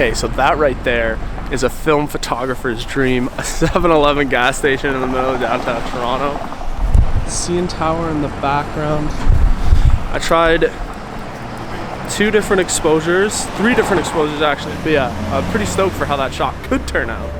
Okay, so that right there is a film photographer's dream. A 7-Eleven gas station in the middle of downtown Toronto. CN Tower in the background. I tried 3 different exposures actually. But yeah, I'm pretty stoked for how that shot could turn out.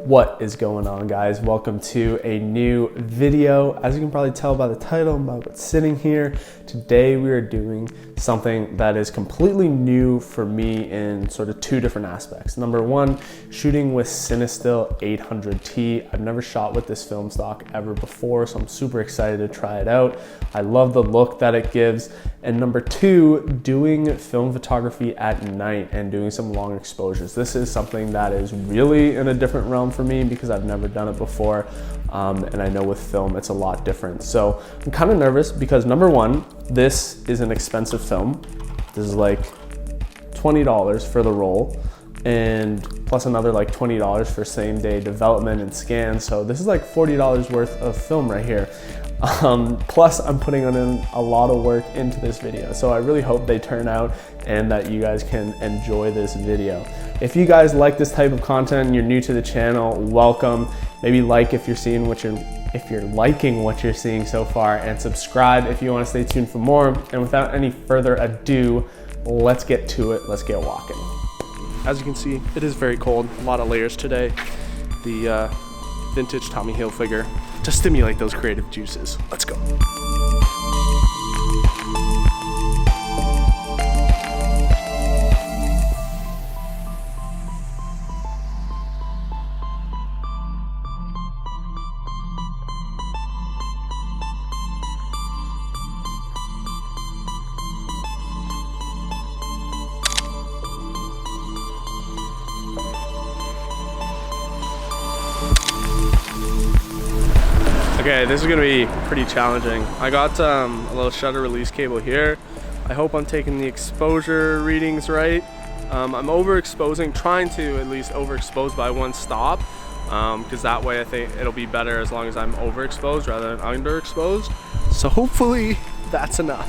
What is going on, guys? Welcome to a new video. As you can probably tell by the title and by what's sitting here, today we are doing something that is completely new for me in sort of 2 different aspects. Number 1, shooting with Cinestill 800T. I've never shot with this film stock ever before, so I'm super excited to try it out. I love the look that it gives. And number 2, doing film photography at night and doing some long exposures. This is something that is really in a different realm for me because I've never done it before. And I know with film, it's a lot different. So I'm kind of nervous because number 1, this is an expensive film. This is like $20 for the roll and plus another like $20 for same day development and scan. So this is like $40 worth of film right here. Plus I'm putting in a lot of work into this video. So I really hope they turn out and that you guys can enjoy this video. If you guys like this type of content and you're new to the channel, welcome. Maybe like if you're liking what you're seeing so far, and subscribe if you want to stay tuned for more. And without any further ado, let's get to it. Let's get walking. As you can see, it is very cold. A lot of layers today. The vintage Tommy Hilfiger to stimulate those creative juices. Let's go. Okay, this is gonna be pretty challenging. I got a little shutter release cable here. I hope I'm taking the exposure readings right. I'm overexposing, trying to at least overexpose by 1 stop, because that way I think it'll be better as long as I'm overexposed rather than underexposed. So hopefully that's enough.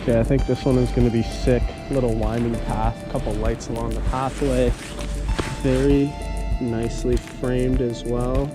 Okay, I think this one is going to be sick. Little winding path, a couple lights along the pathway. Very nicely framed as well.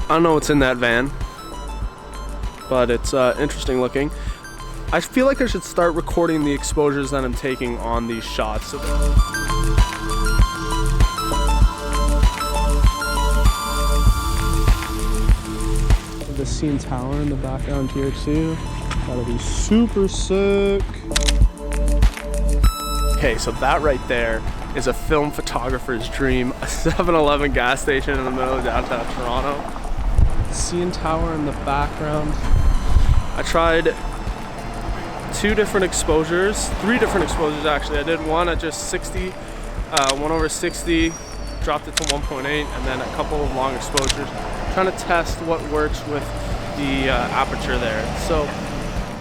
I don't know what's in that van, but it's interesting looking. I feel like I should start recording the exposures that I'm taking on these shots. The CN Tower in the background here too. That'll be super sick. Okay, so that right there is a film photographer's dream. A 7-Eleven gas station in the middle of downtown Toronto. CN Tower in the background. I tried three different exposures actually. I did one at just 60, one over 60, dropped it to 1.8, and then a couple of long exposures, trying to test what works with the aperture there. So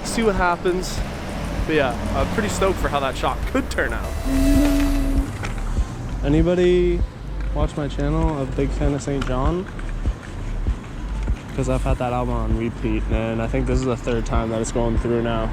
see what happens. But yeah, I'm pretty stoked for how that shot could turn out. Anybody watch my channel a big fan of St. John? Because I've had that album on repeat, and I think this is the third time that it's going through now.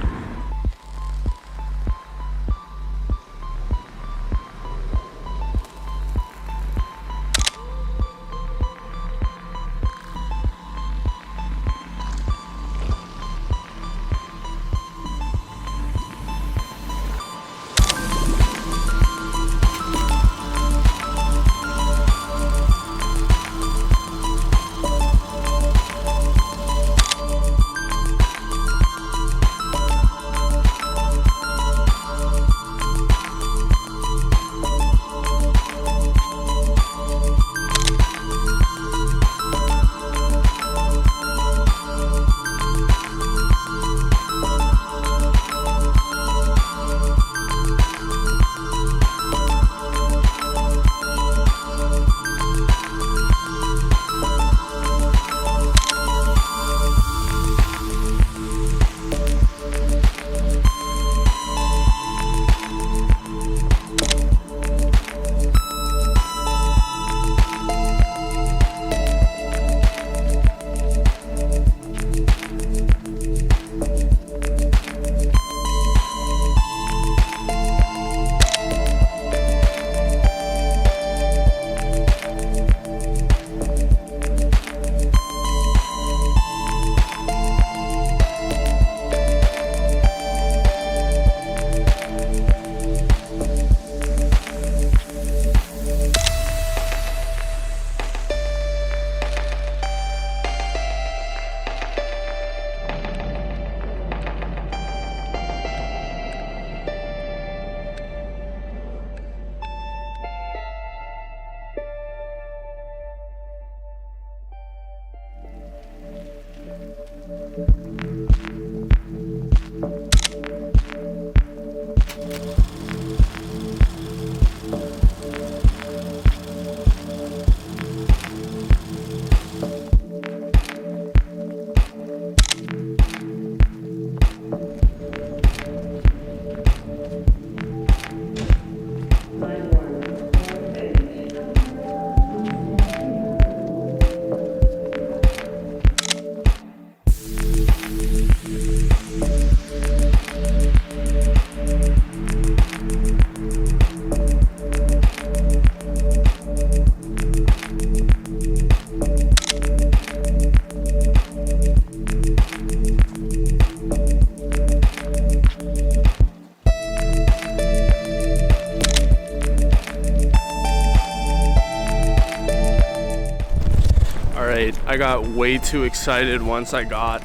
I got way too excited once I got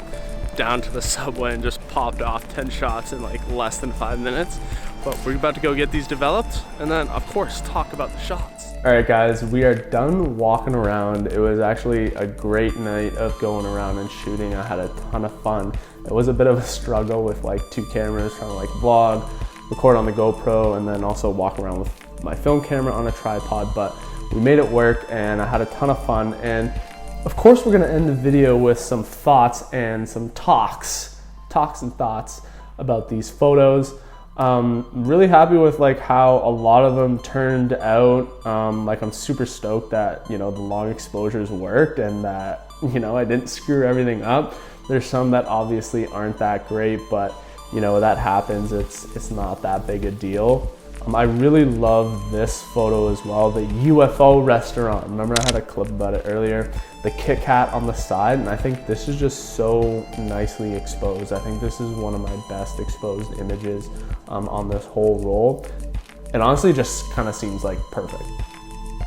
down to the subway and just popped off 10 shots in like less than 5 minutes. But we're about to go get these developed and then of course talk about the shots. All right guys, we are done walking around. It was actually a great night of going around and shooting. I had a ton of fun. It was a bit of a struggle with like 2 cameras, trying to like vlog, record on the GoPro, and then also walk around with my film camera on a tripod, but we made it work and I had a ton of fun. And of course, we're gonna end the video with some thoughts and some talks and thoughts about these photos. Really happy with like how a lot of them turned out. Like I'm super stoked that, you know, the long exposures worked and that, you know, I didn't screw everything up. There's some that obviously aren't that great, but you know, that happens. It's not that big a deal. I really love this photo as well, the UFO restaurant. Remember I had a clip about it earlier, the Kit Kat on the side, and I think this is just so nicely exposed. I think this is one of my best exposed images on this whole roll. It honestly just kind of seems like perfect,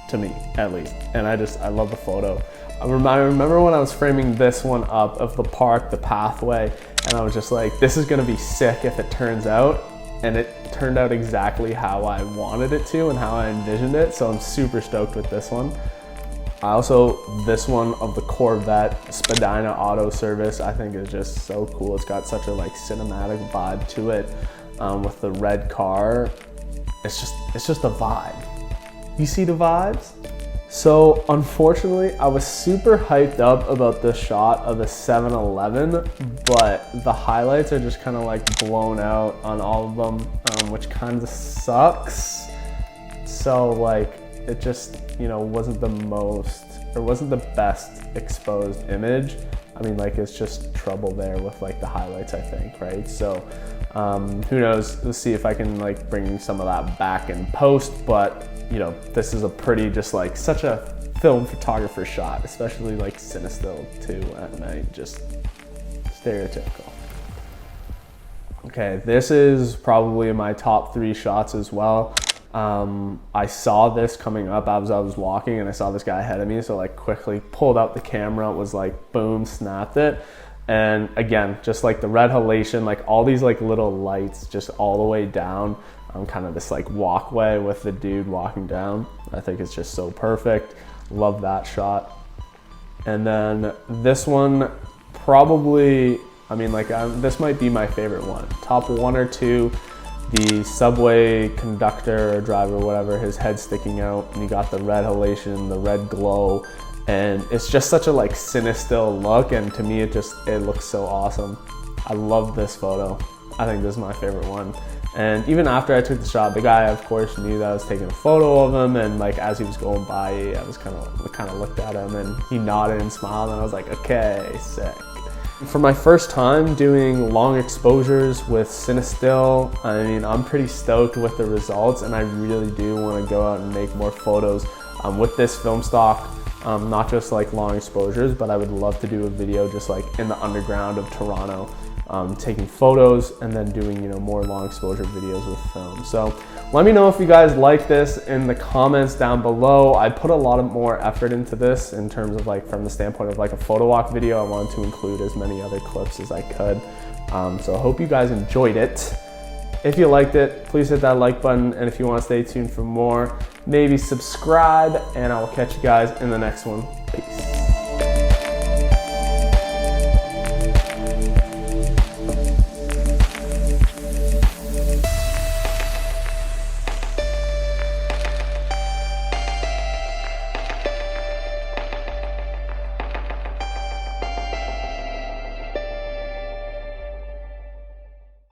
to me at least, and I love the photo. I remember when I was framing this one up of the park, the pathway, and I was just like, this is gonna be sick if it turns out. And it turned out exactly how I wanted it to and how I envisioned it. So I'm super stoked with this one. I also, this one of the Corvette Spadina Auto Service, I think is just so cool. It's got such a like cinematic vibe to it with the red car. It's just a vibe. You see the vibes? So unfortunately, I was super hyped up about this shot of the 7-Eleven, but the highlights are just kind of like blown out on all of them, which kind of sucks. So like, it just, you know, wasn't the best exposed image. I mean, like, it's just trouble there with like the highlights, I think, right? So who knows, let's see if I can like bring some of that back in post, but you know, this is a pretty, just like such a film photographer shot, especially like Cinestill 2 at night, just stereotypical. Okay, this is probably in my top 3 shots as well. I saw this coming up as I was walking and I saw this guy ahead of me, so like quickly pulled out the camera, was like boom, snapped it. And again, just like the red halation, like all these like little lights just all the way down, kind of this like walkway with the dude walking down. I think it's just so perfect. Love that shot. And then this one, probably, I mean, like this might be my favorite one. Top 1 or 2, the subway conductor or driver, whatever, his head sticking out, and you got the red halation, the red glow, and it's just such a like Cinestill look, and to me it looks so awesome. I love this photo. I think this is my favorite one. And even after I took the shot, the guy of course knew that I was taking a photo of him, and like as he was going by, I was kind of looked at him and he nodded and smiled, and I was like, okay, sick. For my first time doing long exposures with Cinestill, I mean, I'm pretty stoked with the results, and I really do want to go out and make more photos with this film stock. Not just like long exposures, but I would love to do a video just like in the underground of Toronto, taking photos and then doing, you know, more long exposure videos with film. So let me know if you guys like this in the comments down below. I put a lot of more effort into this in terms of like from the standpoint of like a photo walk video. I wanted to include as many other clips as I could. So I hope you guys enjoyed it. If you liked it, please hit that like button, and if you want to stay tuned for more, maybe subscribe, and I will catch you guys in the next one. Peace.